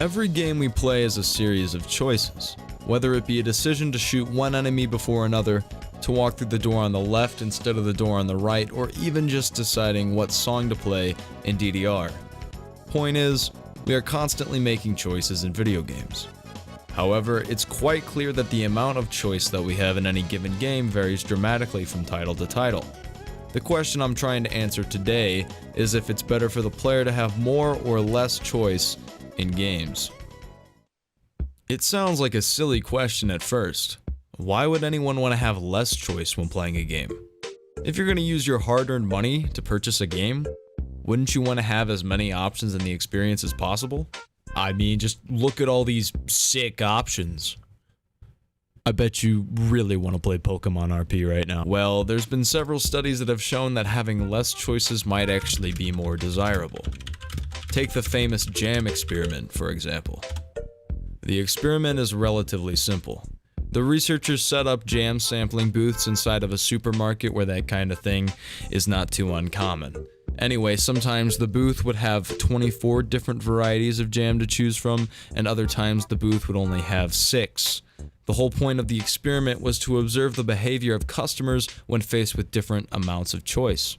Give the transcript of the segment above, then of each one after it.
Every game we play is a series of choices, whether it be a decision to shoot one enemy before another, to walk through the door on the left instead of the door on the right, or even just deciding what song to play in DDR. Point is, we are constantly making choices in video games. However, it's quite clear that the amount of choice that we have in any given game varies dramatically from title to title. The question I'm trying to answer today is if it's better for the player to have more or less choice in games. It sounds like a silly question at first. Why would anyone want to have less choice when playing a game? If you're going to use your hard-earned money to purchase a game, wouldn't you want to have as many options in the experience as possible? I mean, just look at all these sick options. I bet you really want to play Pokemon RP right now. Well, there's been several studies that have shown that having less choices might actually be more desirable. Take the famous jam experiment, for example. The experiment is relatively simple. The researchers set up jam sampling booths inside of a supermarket where that kind of thing is not too uncommon. Anyway, sometimes the booth would have 24 different varieties of jam to choose from, and other times the booth would only have 6. The whole point of the experiment was to observe the behavior of customers when faced with different amounts of choice.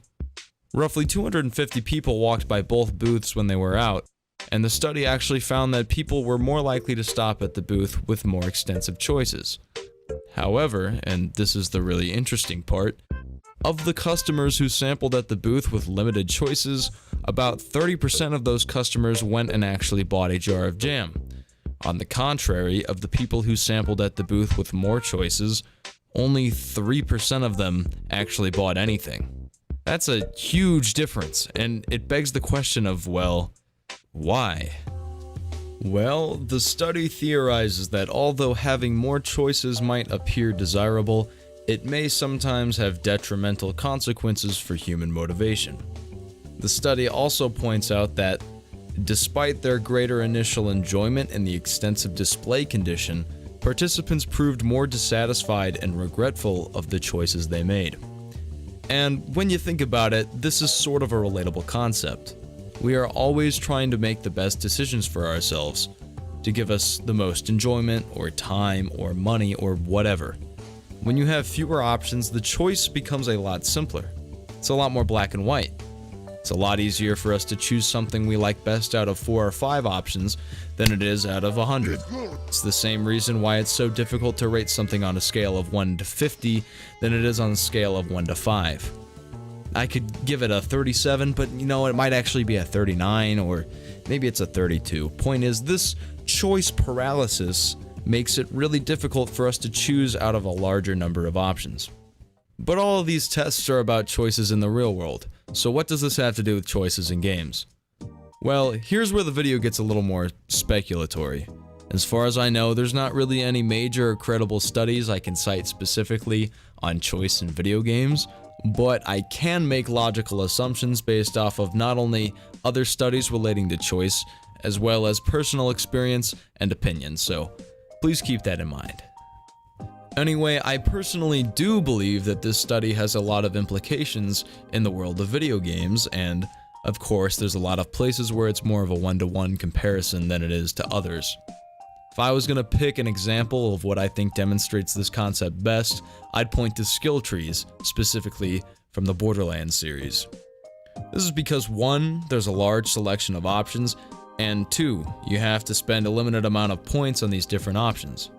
Roughly 250 people walked by both booths when they were out, and the study actually found that people were more likely to stop at the booth with more extensive choices. However, and this is the really interesting part, of the customers who sampled at the booth with limited choices, about 30% of those customers went and actually bought a jar of jam. On the contrary, of the people who sampled at the booth with more choices, only 3% of them actually bought anything. That's a huge difference, and it begs the question of, well, why? Well, the study theorizes that although having more choices might appear desirable, it may sometimes have detrimental consequences for human motivation. The study also points out that, despite their greater initial enjoyment in the extensive display condition, participants proved more dissatisfied and regretful of the choices they made. And when you think about it, this is sort of a relatable concept. We are always trying to make the best decisions for ourselves, to give us the most enjoyment, or time, or money, or whatever. When you have fewer options, the choice becomes a lot simpler. It's a lot more black and white. It's a lot easier for us to choose something we like best out of 4 or 5 options than it is out of 100. It's the same reason why it's so difficult to rate something on a scale of 1 to 50 than it is on a scale of 1 to 5. I could give it a 37, but you know, it might actually be a 39, or maybe it's a 32. Point is, this choice paralysis makes it really difficult for us to choose out of a larger number of options. But all of these tests are about choices in the real world, so what does this have to do with choices in games? Well, here's where the video gets a little more speculatory. As far as I know, there's not really any major or credible studies I can cite specifically on choice in video games, but I can make logical assumptions based off of not only other studies relating to choice, as well as personal experience and opinion, so please keep that in mind. Anyway, I personally do believe that this study has a lot of implications in the world of video games, and of course there's a lot of places where it's more of a one-to-one comparison than it is to others. If I was going to pick an example of what I think demonstrates this concept best, I'd point to skill trees, specifically from the Borderlands series. This is because 1, there's a large selection of options, and 2, you have to spend a limited amount of points on these different options.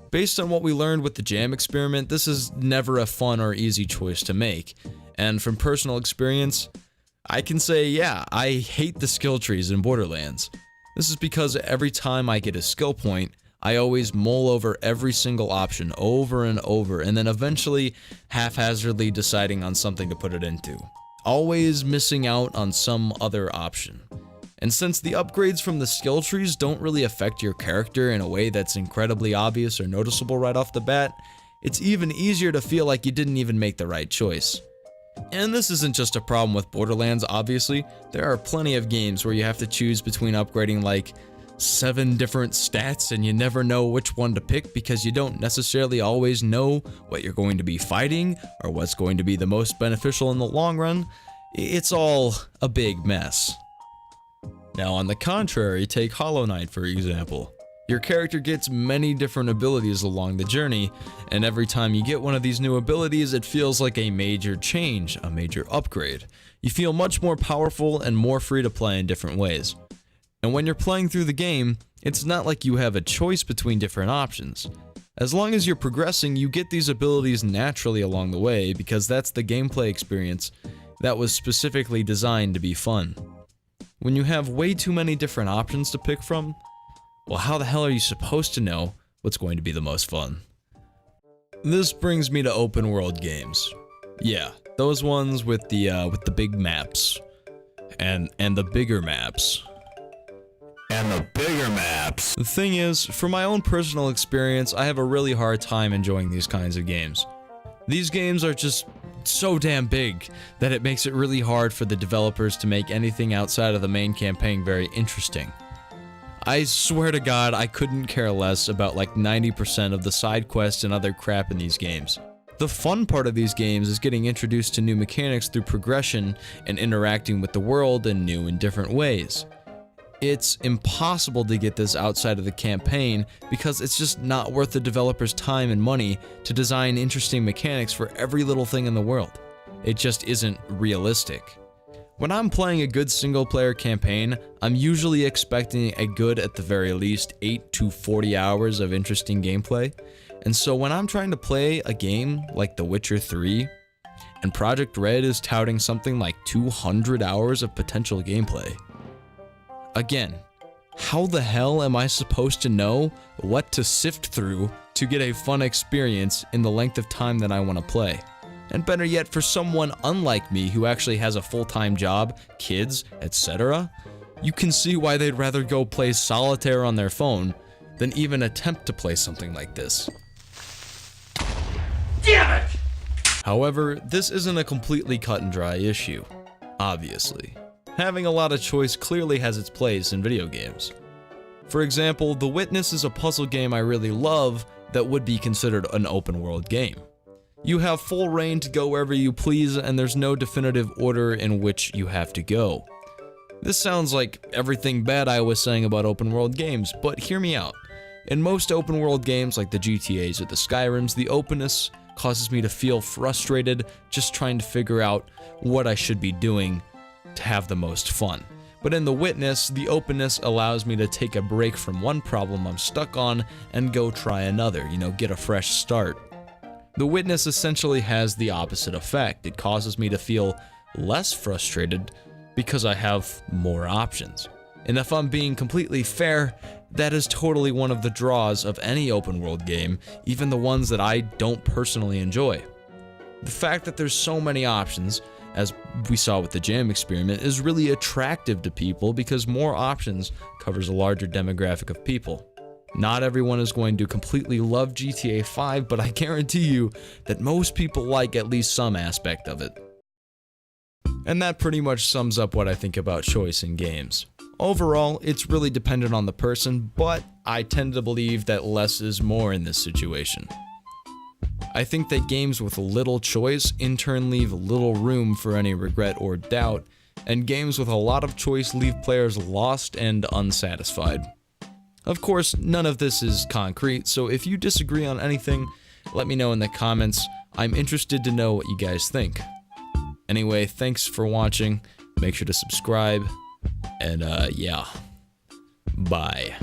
Based on what we learned with the jam experiment, this is never a fun or easy choice to make, and from personal experience, I can say, yeah, I hate the skill trees in Borderlands. This is because every time I get a skill point, I always mull over every single option over and over, and then eventually haphazardly deciding on something to put it into. Always missing out on some other option. And since the upgrades from the skill trees don't really affect your character in a way that's incredibly obvious or noticeable right off the bat, it's even easier to feel like you didn't even make the right choice. And this isn't just a problem with Borderlands, obviously. There are plenty of games where you have to choose between upgrading like 7 different stats and you never know which one to pick because you don't necessarily always know what you're going to be fighting or what's going to be the most beneficial in the long run. It's all a big mess. Now on the contrary, take Hollow Knight for example. Your character gets many different abilities along the journey, and every time you get one of these new abilities, it feels like a major change, a major upgrade. You feel much more powerful and more free to play in different ways. And when you're playing through the game, it's not like you have a choice between different options. As long as you're progressing, you get these abilities naturally along the way because that's the gameplay experience that was specifically designed to be fun. When you have way too many different options to pick from, well, how the hell are you supposed to know what's going to be the most fun? This brings me to open world games. Yeah, those ones with the big maps. And the bigger maps. The thing is, from my own personal experience, I have a really hard time enjoying these kinds of games. These games are just so damn big that it makes it really hard for the developers to make anything outside of the main campaign very interesting. I swear to God, I couldn't care less about like 90% of the side quests and other crap in these games. The fun part of these games is getting introduced to new mechanics through progression and interacting with the world in new and different ways. It's impossible to get this outside of the campaign because it's just not worth the developer's time and money to design interesting mechanics for every little thing in the world. It just isn't realistic. When I'm playing a good single-player campaign, I'm usually expecting a good, at the very least, 8 to 40 hours of interesting gameplay. And so when I'm trying to play a game like The Witcher 3, and Project Red is touting something like 200 hours of potential gameplay, again, how the hell am I supposed to know what to sift through to get a fun experience in the length of time that I want to play? And better yet, for someone unlike me who actually has a full-time job, kids, etc., you can see why they'd rather go play solitaire on their phone than even attempt to play something like this. Damn it! However, this isn't a completely cut and dry issue, obviously. Having a lot of choice clearly has its place in video games. For example, The Witness is a puzzle game I really love that would be considered an open world game. You have full reign to go wherever you please, and there's no definitive order in which you have to go. This sounds like everything bad I was saying about open world games, but hear me out. In most open world games like the GTAs or the Skyrims, the openness causes me to feel frustrated just trying to figure out what I should be doing to have the most fun. But in The Witness, the openness allows me to take a break from one problem I'm stuck on and go try another, get a fresh start. The Witness essentially has the opposite effect. It causes me to feel less frustrated because I have more options. And if I'm being completely fair, that is totally one of the draws of any open world game, even the ones that I don't personally enjoy. The fact that there's so many options, as we saw with the Jam Experiment, is really attractive to people because more options covers a larger demographic of people. Not everyone is going to completely love GTA 5, but I guarantee you that most people like at least some aspect of it. And that pretty much sums up what I think about choice in games. Overall, it's really dependent on the person, but I tend to believe that less is more in this situation. I think that games with little choice in turn leave little room for any regret or doubt, and games with a lot of choice leave players lost and unsatisfied. Of course, none of this is concrete, so if you disagree on anything, let me know in the comments. I'm interested to know what you guys think. Anyway, thanks for watching, make sure to subscribe, and yeah, bye.